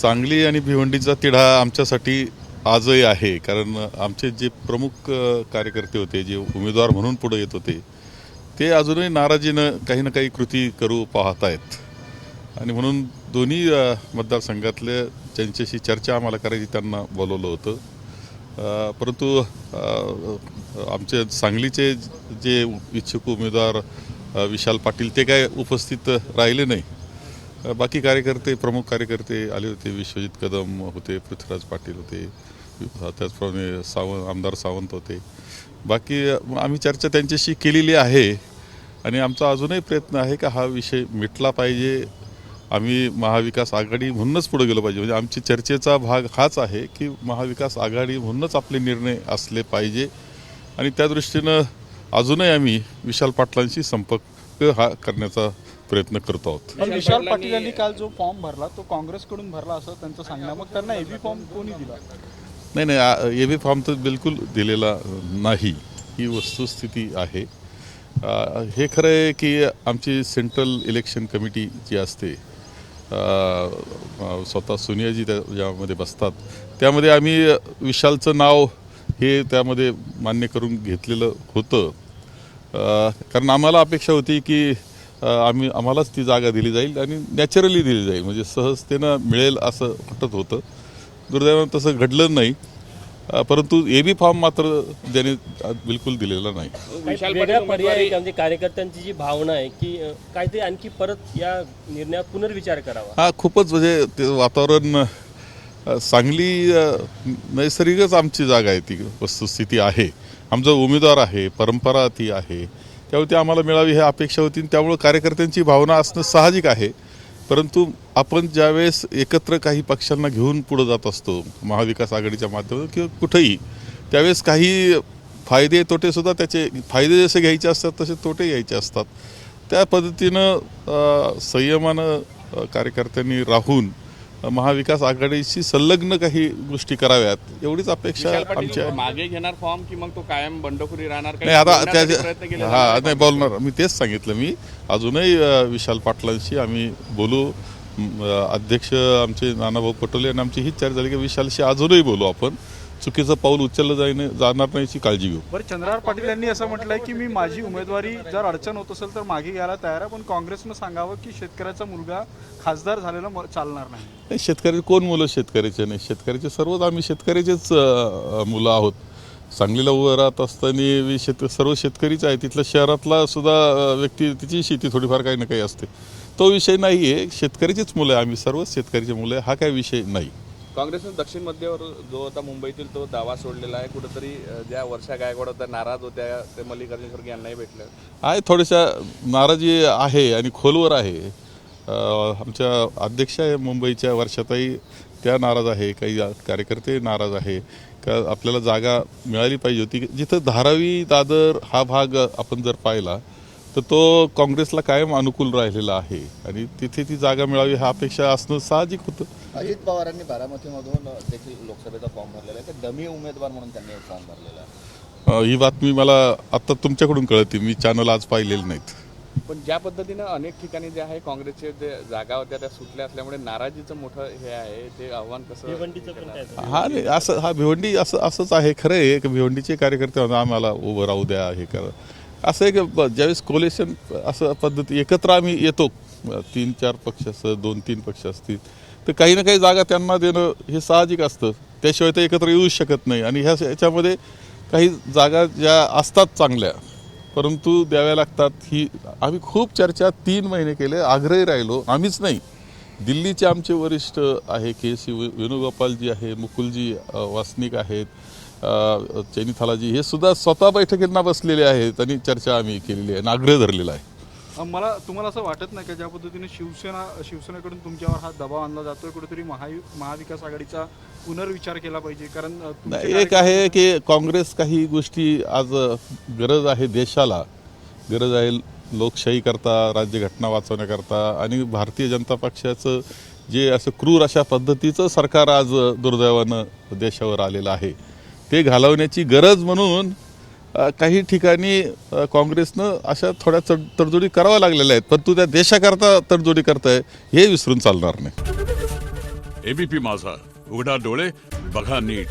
सांगली आणि भिवंडीचा तिढा आमच्यासाठी आजही आहे, कारण आमचे जे प्रमुख कार्यकर्ते होते, जे उमेदवार म्हणून पुढे येत होते, ते अजूनही नाराजीनं काही ना काही कृती करू पाहत आहेत. आणि म्हणून दोन्ही मतदारसंघातले ज्यांच्याशी चर्चा आम्हाला करायची त्यांना बोलवलं होतं. परंतु आमचे सांगलीचे जे इच्छुक उमेदवार विशाल पाटील ते काय उपस्थित राहिले नाही. बाकी कार्यकर्ते, प्रमुख कार्यकर्ते आले होते. विश्वजित कदम होते, पृथ्वीराज पाटील होते, त्याचप्रमाणे आमदार सावंत होते. बाकी आम्ही चर्चा त्यांच्याशी केलेली आहे आणि आमचा अजूनही प्रयत्न आहे की हा विषय मिटला पाहिजे. आम्ही महाविकास आघाडी म्हणूनच पुढे गेलो पाहिजे. म्हणजे आमची चर्चेचा भाग हाच आहे की महाविकास आघाडी म्हणूनच आपले निर्णय असले पाहिजे आणि त्या दृष्टीनं अजूनही आम्ही विशाल पाटलांशी संपर्क हा करण्याचा प्रयत्न करतो आहोत. विशाल पाटील यांनी काल जो फॉर्म भरला तो काँग्रेसकडून भरला असं त्यांचं सांगणं. मग त्यांना एबी फॉर्म कोणी दिला? नाही, एबी फॉर्म तर बिलकुल दिलेला नाही, ही वस्तुस्थिती आहे. हे खरं आहे की आमची सेंट्रल इलेक्शन कमिटी जी असते, स्वतः सोनियाजी ज्यामध्ये बसतात, त्यामध्ये आम्ही विशालचं नाव हे त्यामध्ये मान्य करून घेतलेलं होतं. कारण आम्हाला अपेक्षा होती की आम्हालाच ती जागा दिली जाईल आणि नॅचरली दिली जाईल, म्हणजे सहजतेनं मिळेल असं वाटत होतं. दुर्दैवानं तसं घडलं नाही. परंतु एबी फॉर्म मात्र त्याने बिलकुल दिलेला नाही. वेगळा पर्याय म्हणजे कार्यकर्त्यांची जी भावना आहे की काहीतरी आणखी परत या निर्णयात पुनर्विचार करावा. हा खूपच म्हणजे ते वातावरण सांगली नैसर्गिकच आमची जागा आहे, ती वस्तुस्थिती आहे, आमचा उमेदवार आहे, परंपरा ती आहे, त्यामुळे ती आम्हाला मिळावी ही अपेक्षा होती. त्यामुळे कार्यकर्त्यांची भावना असणं साहजिक आहे. परंतु आपण ज्यावेळेस एकत्र काही पक्षांना घेऊन पुढे जात असतो महाविकास आघाडीच्या माध्यमातून किंवा कुठेही, त्यावेळेस काही फायदे तोटेसुद्धा, त्याचे फायदे जसे घ्यायचे असतात तसे तोटे घ्यायचे असतात. त्या पद्धतीनं संयमानं कार्यकर्त्यांनी राहून महाविकास आघाडीशी संलग्न काही गोष्टी कराव्यात, एवढीच अपेक्षा आमची आहे. मागे घेणार फॉर्म की मग तो कायम बंडखोरी राहणार? नाही, आता नाही बोलणार मी, तेच सांगितलं. मी अजूनही विशाल पाटलांशी आम्ही बोलू. अध्यक्ष आमचे नानाभाऊ पटोले आणि आमची हीच चर्चा झाली की विशालशी अजूनही बोलू. आपण चुकीचं पाऊल उचललं जाणार नाहीची काळजी घेऊ. बरं, चंद्रहार पाटील यांनी असं म्हटलंय की मी माझी उमेदवारी जर अडचण होत असेल तर मागे घ्यायला तयार आहे, पण काँग्रेसनं सांगावं की शेतकऱ्याचा मुलगा खासदार झालेला चालणार नाही. शेतकरी कोण मुलं शेतकऱ्याचे नाही? शेतकऱ्याचे सर्वच आम्ही शेतकऱ्याचेच मुलं आहोत. सांगलीला उभं राहत असताना सर्व शेतकरीच आहे. तिथल्या शहरातला सुद्धा व्यक्ती, तिची शेती थोडीफार काही ना काही असते. तो विषय नाही आहे. शेतकऱ्याचीच मुलं आहे आम्ही, सर्वच शेतकऱ्याचे मुलं आहे, हा काही विषय नाही. काँग्रेसने दक्षिण मध्यवर जो होता मुंबईतील तो दावा सोडलेला आहे. कुठेतरी ज्या वर्षा गायकवाड होत्या नाराज होत्या, ते मल्लिकार्जुन खरगे यांनाही भेटले आहे. थोड्याशा नाराजी आहे आणि खोलवर आहे. आमच्या अध्यक्ष आहे मुंबईच्या वर्षाताई, त्या नाराज आहे. काही कार्यकर्ते नाराज आहे का आपल्याला जागा मिळाली पाहिजे होती. जिथं धारावी दादर हा भाग आपण जर पाहिला तर तो काँग्रेसला कायम अनुकूल राहिलेला आहे आणि तिथे ती जागा मिळावी हा अपेक्षा असणं साहजिक होतं. अजित पवारांनी बारामतीमधून देखील लोकसभेचा फॉर्म भरलेला आहे, तर डमी उमेदवार म्हणून त्यांनी फॉर्म भरलेला आहे. ही बातमी मला आता तुमच्याकडून कळते, मी चॅनल आज पाहिलेले नाहीत. पण ज्या पद्धतीनं अनेक ठिकाणी जे आहे काँग्रेसचे जे जागा होत्या त्या सुटल्या असल्यामुळे नाराजीचं मोठं हे आहे, ते आव्हान कसं? हा नाही, असं हा भिवंडी असंच आहे. खरं आहे की भिवंडीचे कार्यकर्ते आम्हाला उभं राहू द्या, हे करा. असं आहे की ज्यावेळेस कोलेशन असं पद्धती एकत्र आम्ही येतो, 3-4 पक्ष असतात, 2-3 पक्ष असतील, तर काही ना काही जागा त्यांना देणं हे साहजिक असतं. त्याशिवाय ते एकत्र येऊच शकत नाही. आणि ह्याच्यामध्ये काही जागा ज्या असतात चांगल्या परंतु द्याव्या लागतात. ही आम्ही खूप चर्चा 3 महिने केले, आग्रही राहिलो. आम्हीच नाही, दिल्लीचे आमचे वरिष्ठ आहे KC वेणुगोपालजी आहे, मुकुलजी वासनिक आहेत, चैनीथालाजी, हे सुद्धा स्वतः बैठकींना बसलेले आहेत आणि चर्चा आम्ही केलेली आहे, आग्रह धरलेला आहे. तुम्हाला असं वाटत नाही का ज्या पद्धतीने शिवसेनेकडून तुमच्यावर हा दबाव आणला जातोय, कुठेतरी महाविकास आघाडीचा पुनर्विचार केला पाहिजे? कारण एक आहे की काँग्रेस काही गोष्टी आज गरज आहे, देशाला गरज आहे लोकशाही करता, राज्यघटना वाचवण्याकरता, आणि भारतीय जनता पक्षाचं जे असं क्रूर अशा पद्धतीचं सरकार आज दुर्दैवानं देशावर आलेलं आहे, ते घालवण्याची गरज म्हणून काही ठिकाणी काँग्रेसनं अशा थोड्या तडजोडी कराव्या लागलेल्या आहेत. परंतु त्या देशाकरता तडजोडी करताय हे विसरून चालणार नाही. एबीपी माझा, उघडा डोळे बघा नीट.